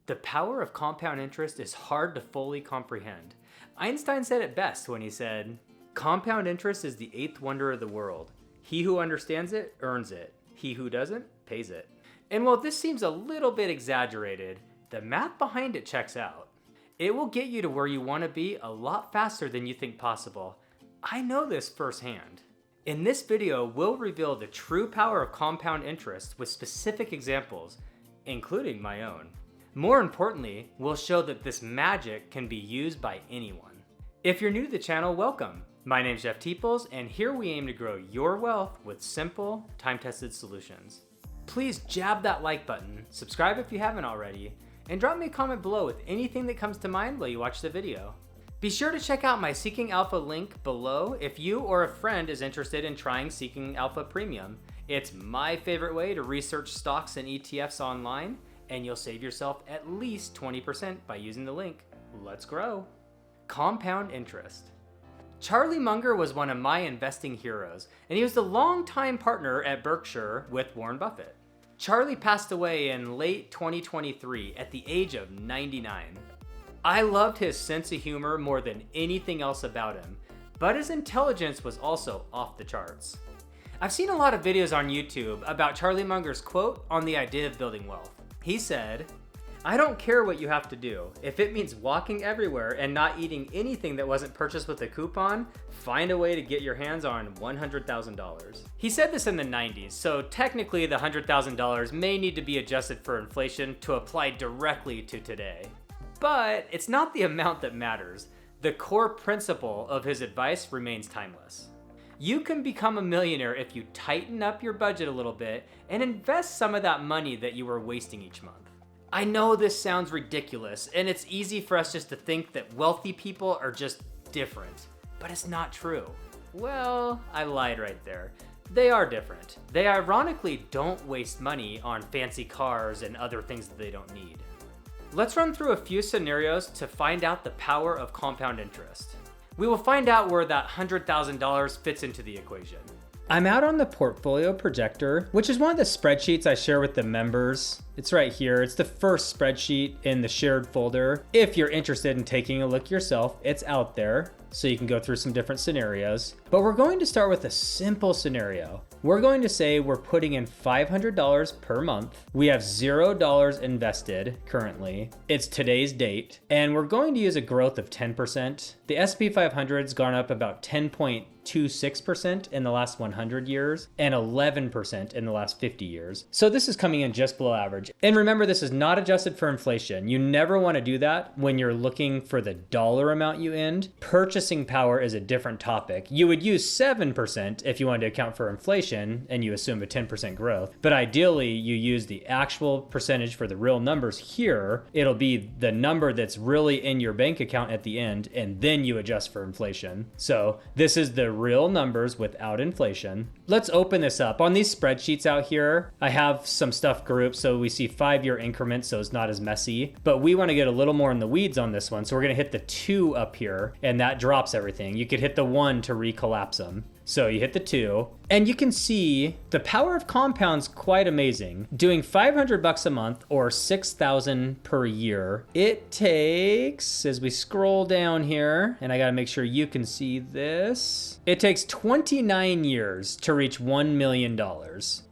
The power of compound interest is hard to fully comprehend. Einstein said it best when he said, "Compound interest is the eighth wonder of the world. He who understands it earns it. He who doesn't pays it." And while this seems a little bit exaggerated, the math behind it checks out. It will get you to where you want to be a lot faster than you think possible. I know this firsthand. In this video, we'll reveal the true power of compound interest with specific examples, including my own. More importantly, we'll show that this magic can be used by anyone. If you're new to the channel, welcome. My name's Jeff Teeples, and here we aim to grow your wealth with simple, time-tested solutions. Please jab that like button, subscribe if you haven't already, and drop me a comment below with anything that comes to mind while you watch the video. Be sure to check out my Seeking Alpha link below if you or a friend is interested in trying Seeking Alpha Premium. It's my favorite way to research stocks and ETFs online, and you'll save yourself at least 20% by using the link. Let's grow. Compound interest. Charlie Munger was one of my investing heroes, and he was the longtime partner at Berkshire with Warren Buffett. Charlie passed away in late 2023 at the age of 99. I loved his sense of humor more than anything else about him, but his intelligence was also off the charts. I've seen a lot of videos on YouTube about Charlie Munger's quote on the idea of building wealth. He said, "I don't care what you have to do. If it means walking everywhere and not eating anything that wasn't purchased with a coupon, find a way to get your hands on $100,000. He said this in the 90s, so technically the $100,000 may need to be adjusted for inflation to apply directly to today. But it's not the amount that matters. The core principle of his advice remains timeless. You can become a millionaire if you tighten up your budget a little bit and invest some of that money that you were wasting each month." I know this sounds ridiculous, and it's easy for us just to think that wealthy people are just different, but it's not true. Well, I lied right there. They are different. They ironically don't waste money on fancy cars and other things that they don't need. Let's run through a few scenarios to find out the power of compound interest. We will find out where that $100,000 fits into the equation. I'm out on the portfolio projector, which is one of the spreadsheets I share with the members. It's right here. It's the first spreadsheet in the shared folder. If you're interested in taking a look yourself, it's out there, so you can go through some different scenarios. But we're going to start with a simple scenario. We're going to say we're putting in $500 per month. We have $0 invested currently. It's today's date, and we're going to use a growth of 10%. The S&P 500's gone up about 10.26% in the last 100 years and 11% in the last 50 years. So this is coming in just below average. And remember, this is not adjusted for inflation. You never want to do that when you're looking for the dollar amount you end. Purchasing power is a different topic. You would use 7% if you wanted to account for inflation and you assume a 10% growth. But ideally, you use the actual percentage for the real numbers here. It'll be the number that's really in your bank account at the end, and then you adjust for inflation. So this is the real numbers without inflation. Let's open this up. On these spreadsheets out here, I have some stuff grouped so we see 5-year increments, so it's not as messy. But we want to get a little more in the weeds on this one, so we're going to hit the 2 up here, and that drops everything. You could hit the 1 to recollapse them. So you hit the 2, and you can see the power of compounds quite amazing. Doing $500 a month or $6,000 per year, it takes, as we scroll down here, and I gotta make sure you can see this, it takes 29 years to reach $1 million.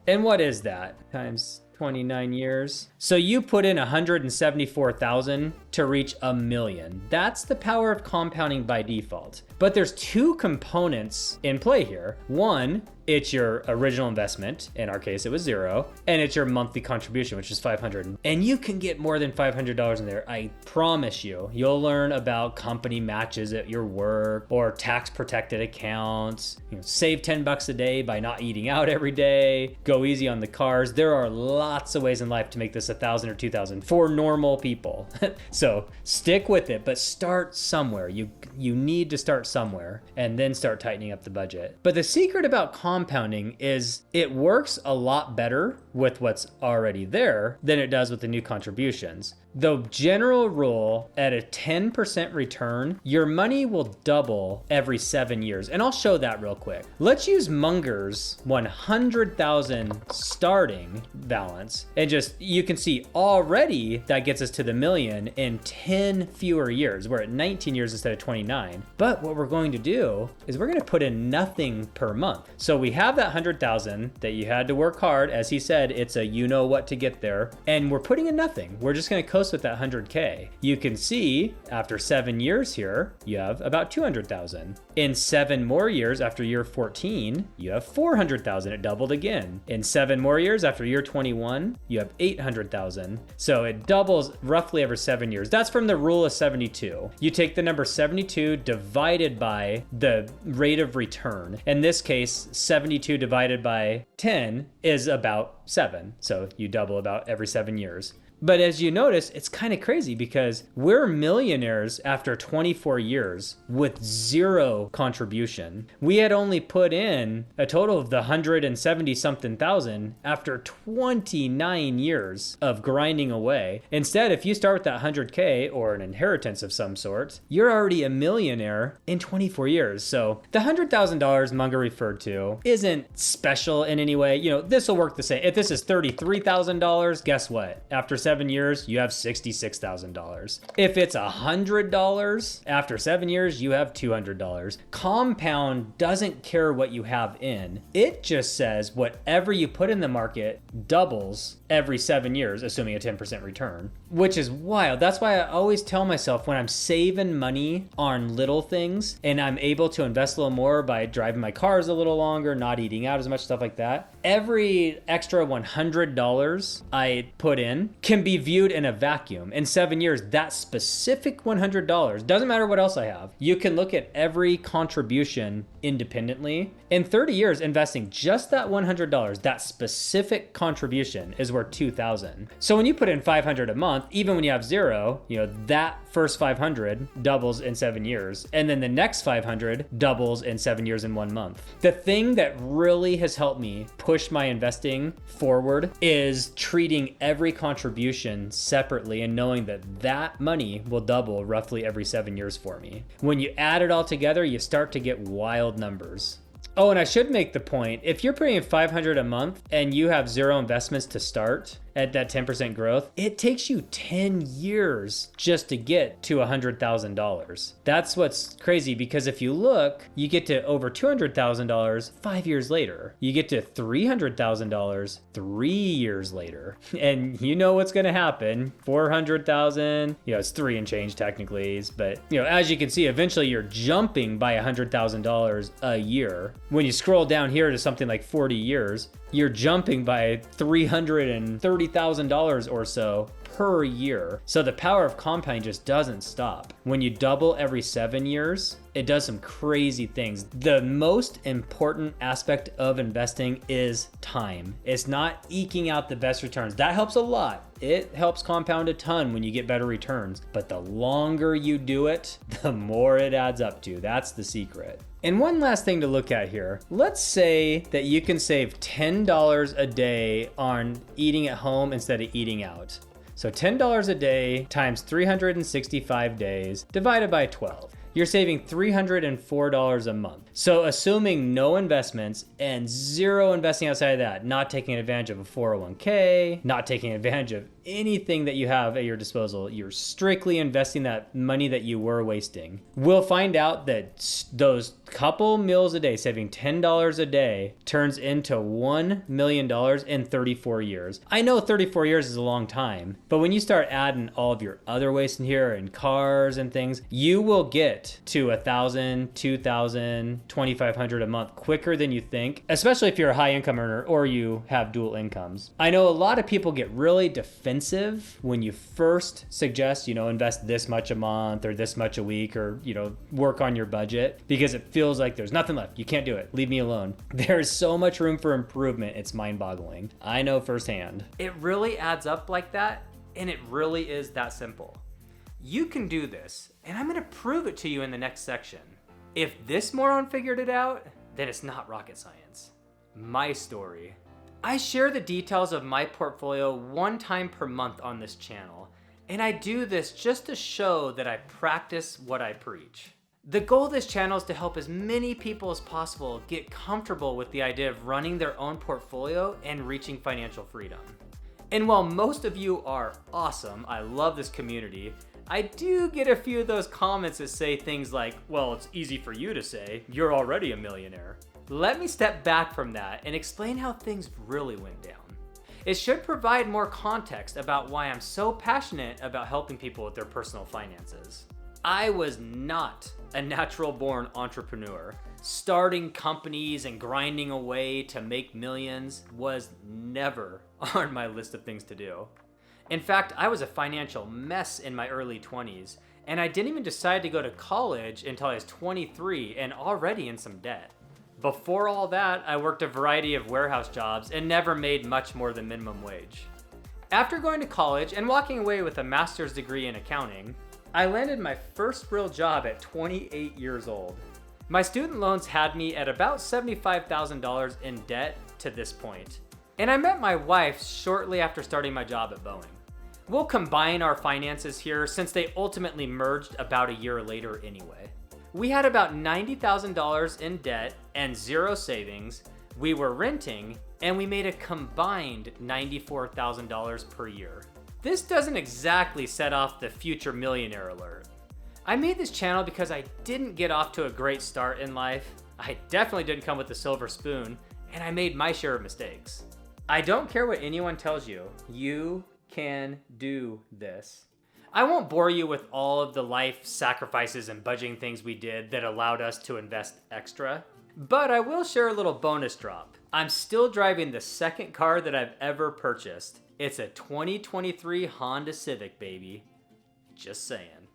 And what is that? Times 29 years. So you put in 174,000 to reach $1 million. That's the power of compounding by default. But there's 2 components in play here. One, it's your original investment. In our case, it was 0. And it's your monthly contribution, which is $500. And you can get more than $500 in there. I promise you. You'll learn about company matches at your work or tax protected accounts. Save $10 a day by not eating out every day. Go easy on the cars. There are lots of ways in life to make this 1,000 or 2,000 for normal people. So stick with it, but start somewhere. You need to start somewhere and then start tightening up the budget. But the secret about compounding is it works a lot better with what's already there than it does with the new contributions. The general rule at a 10% return, your money will double every 7 years. And I'll show that real quick. Let's use Munger's 100,000 starting balance. And just, you can see already that gets us to the million in 10 fewer years. We're at 19 years instead of 29. But what we're going to do is we're going to put in nothing per month. So we have that 100,000 that you had to work hard. As he said, it's a you know what to get there. And we're putting in nothing. We're just going to coast with that 100K. You can see after 7 years here, you have about 200,000. In 7 more years after year 14, you have 400,000. It doubled again. In 7 more years after year 21, you have 800,000. So it doubles roughly every 7 years. That's from the rule of 72. You take the number 72 divided by the rate of return. In this case, 72 divided by 10 is about 7. So you double about every 7 years. But as you notice, it's kind of crazy because we're millionaires after 24 years with 0 contribution. We had only put in a total of the 170 something thousand after 29 years of grinding away. Instead, if you start with that 100K or an inheritance of some sort, you're already a millionaire in 24 years. So the $100,000 Munger referred to isn't special in any way. You know, this will work the same. If this is $33,000, guess what? After 7 years, you have $66,000. If it's $100, after 7 years, you have $200. Compound doesn't care what you have in. It just says whatever you put in the market doubles every 7 years, assuming a 10% return, which is wild. That's why I always tell myself when I'm saving money on little things and I'm able to invest a little more by driving my cars a little longer, not eating out as much, stuff like that, every extra $100 I put in can be viewed in a vacuum. In 7 years, that specific $100, doesn't matter what else I have, you can look at every contribution independently. In 30 years, investing just that $100, that specific contribution is worth $2,000. So when you put in $500 a month, even when you have 0, you know, that first 500 doubles in 7 years. And then the next 500 doubles in 7 years in 1 month. The thing that really has helped me push my investing forward is treating every contribution separately and knowing that that money will double roughly every 7 years for me. When you add it all together, you start to get wild numbers. Oh, and I should make the point, if you're putting in $500 a month and you have 0 investments to start at that 10% growth, it takes you 10 years just to get to $100,000. That's what's crazy, because if you look, you get to over $200,000 5 years later. You get to $300,000 3 years later. And you know what's going to happen. 400,000, you know, it's 3 and change technically, but you know, as you can see, eventually you're jumping by $100,000 a year. When you scroll down here to something like 40 years, you're jumping by $330,000 or so per year. So the power of compounding just doesn't stop. When you double every 7 years, it does some crazy things. The most important aspect of investing is time. It's not eking out the best returns. That helps a lot. It helps compound a ton when you get better returns. But the longer you do it, the more it adds up to. That's the secret. And one last thing to look at here. Let's say that you can save $10 a day on eating at home instead of eating out. So $10 a day times 365 days divided by 12. You're saving $304 a month. So assuming no investments and 0 investing outside of that, not taking advantage of a 401k, not taking advantage of anything that you have at your disposal, you're strictly investing that money that you were wasting. We'll find out that those couple meals a day, saving $10 a day, turns into $1 million in 34 years. I know 34 years is a long time, but when you start adding all of your other waste in here and cars and things, you will get to $1,000, $2,000, $2,500 a month quicker than you think, especially if you're a high income earner or you have dual incomes. I know a lot of people get really defensive when you first suggest, you know, invest this much a month or this much a week, or, you know, work on your budget, because it feels like there's nothing left. You can't do it. Leave me alone. There's so much room for improvement. It's mind-boggling. I know firsthand. It really adds up like that, and it really is that simple. You can do this, and I'm going to prove it to you in the next section. If this moron figured it out, then it's not rocket science. My story. I share the details of my portfolio 1 time per month on this channel, And I do this just to show that I practice what I preach. The goal of this channel is to help as many people as possible get comfortable with the idea of running their own portfolio and reaching financial freedom. And while most of you are awesome, I love this community, I do get a few of those comments that say things like, well, it's easy for you to say, you're already a millionaire. Let me step back from that and explain how things really went down. It should provide more context about why I'm so passionate about helping people with their personal finances. I was not a natural-born entrepreneur. Starting companies and grinding away to make millions was never on my list of things to do. In fact, I was a financial mess in my early 20s, and I didn't even decide to go to college until I was 23 and already in some debt. Before all that, I worked a variety of warehouse jobs and never made much more than minimum wage. After going to college and walking away with a master's degree in accounting, I landed my first real job at 28 years old. My student loans had me at about $75,000 in debt to this point, and I met my wife shortly after starting my job at Boeing. We'll combine our finances here since they ultimately merged about a year later anyway. We had about $90,000 in debt and zero savings, we were renting, and we made a combined $94,000 per year. This doesn't exactly set off the future millionaire alert. I made this channel because I didn't get off to a great start in life, I definitely didn't come with a silver spoon, and I made my share of mistakes. I don't care what anyone tells you, you can do this. I won't bore you with all of the life sacrifices and budgeting things we did that allowed us to invest extra, but I will share a little bonus drop. I'm still driving the second car that I've ever purchased. It's a 2023 Honda Civic, baby. Just saying.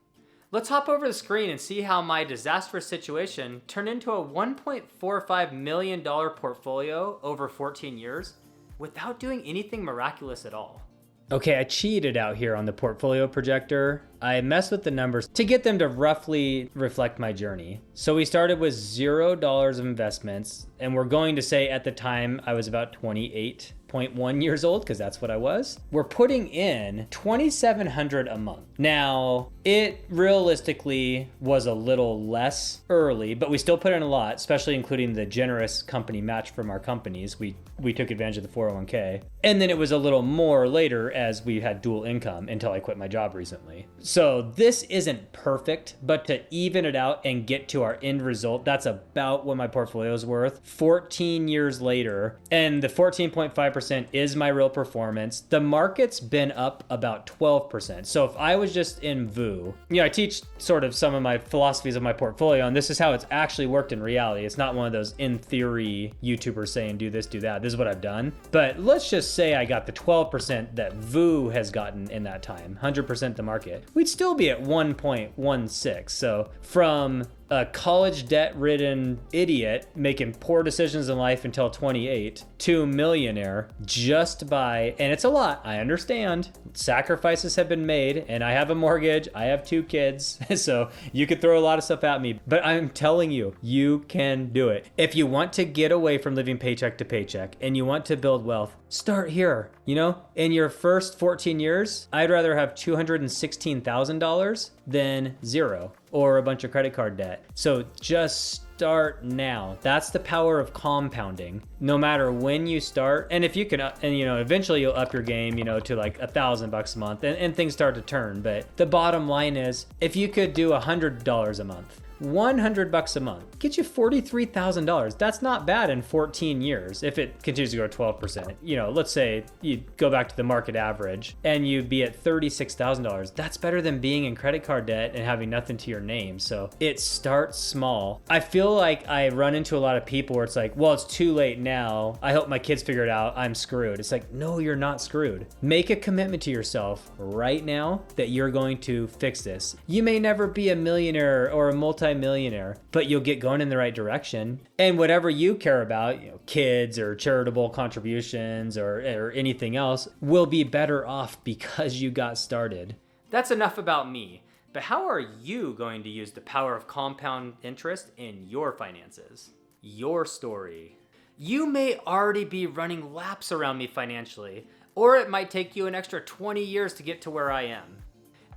Let's hop over the screen and see how my disastrous situation turned into a $1.45 million portfolio over 14 years without doing anything miraculous at all. Okay, I cheated out here on the portfolio projector. I messed with the numbers to get them to roughly reflect my journey. So we started with $0 of investments, and we're going to say at the time I was about 28.1 years old, because that's what I was. We're putting in $2,700 a month. Now, it realistically was a little less early, but we still put in a lot, especially including the generous company match from our companies. We took advantage of the 401k. And then it was a little more later as we had dual income until I quit my job recently. So this isn't perfect, but to even it out and get to our end result, that's about what my portfolio is worth 14 years later. And the 14.5% is my real performance. The market's been up about 12%. So if I was just in VU, I teach sort of some of my philosophies of my portfolio, and this is how it's actually worked in reality. It's not one of those in theory YouTubers saying do this, do that. This is what I've done. But let's just say I got the 12% that VU has gotten in that time, 100% the market. We'd still be at 1.16. So from a college debt-ridden idiot making poor decisions in life until 28 to millionaire just by, and it's a lot, I understand, sacrifices have been made, and I have a mortgage, I have 2 kids, so you could throw a lot of stuff at me, but I'm telling you, you can do it. If you want to get away from living paycheck to paycheck and you want to build wealth, start here. In your first 14 years, I'd rather have $216,000 than zero or a bunch of credit card debt. So just start now. That's the power of compounding. No matter when you start, and if you can, eventually you'll up your game, to like $1,000 a month, and things start to turn. But the bottom line is, if you could do $100 a month, $100 a month, get you $43,000. That's not bad in 14 years if it continues to grow 12%. Let's say you go back to the market average and you'd be at $36,000. That's better than being in credit card debt and having nothing to your name. So it starts small. I feel like I run into a lot of people where it's like, well, it's too late now. I hope my kids figure it out. I'm screwed. It's like, no, you're not screwed. Make a commitment to yourself right now that you're going to fix this. You may never be a millionaire or a multi-millionaire, but you'll get going in the right direction. And whatever you care about, kids or charitable contributions or anything else, will be better off because you got started. That's enough about me. But how are you going to use the power of compound interest in your finances? Your story. You may already be running laps around me financially, or it might take you an extra 20 years to get to where I am.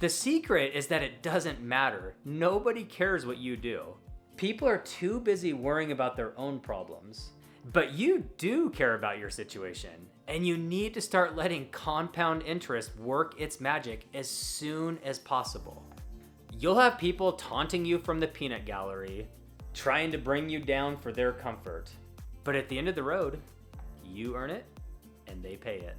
The secret is that it doesn't matter. Nobody cares what you do. People are too busy worrying about their own problems. But you do care about your situation, and you need to start letting compound interest work its magic as soon as possible. You'll have people taunting you from the peanut gallery, trying to bring you down for their comfort. But at the end of the road, you earn it, and they pay it.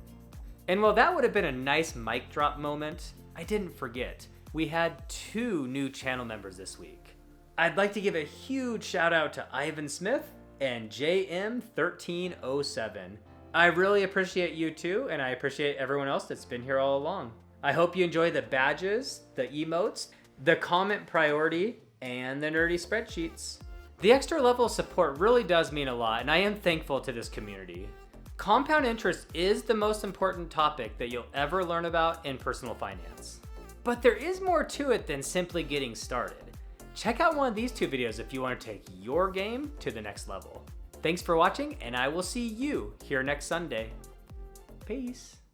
And while that would have been a nice mic drop moment, I didn't forget, we had 2 new channel members this week. I'd like to give a huge shout out to Ivan Smith and JM1307. I really appreciate you too, and I appreciate everyone else that's been here all along. I hope you enjoy the badges, the emotes, the comment priority, and the nerdy spreadsheets. The extra level of support really does mean a lot, and I am thankful to this community. Compound interest is the most important topic that you'll ever learn about in personal finance. But there is more to it than simply getting started. Check out one of these 2 videos if you want to take your game to the next level. Thanks for watching, and I will see you here next Sunday. Peace.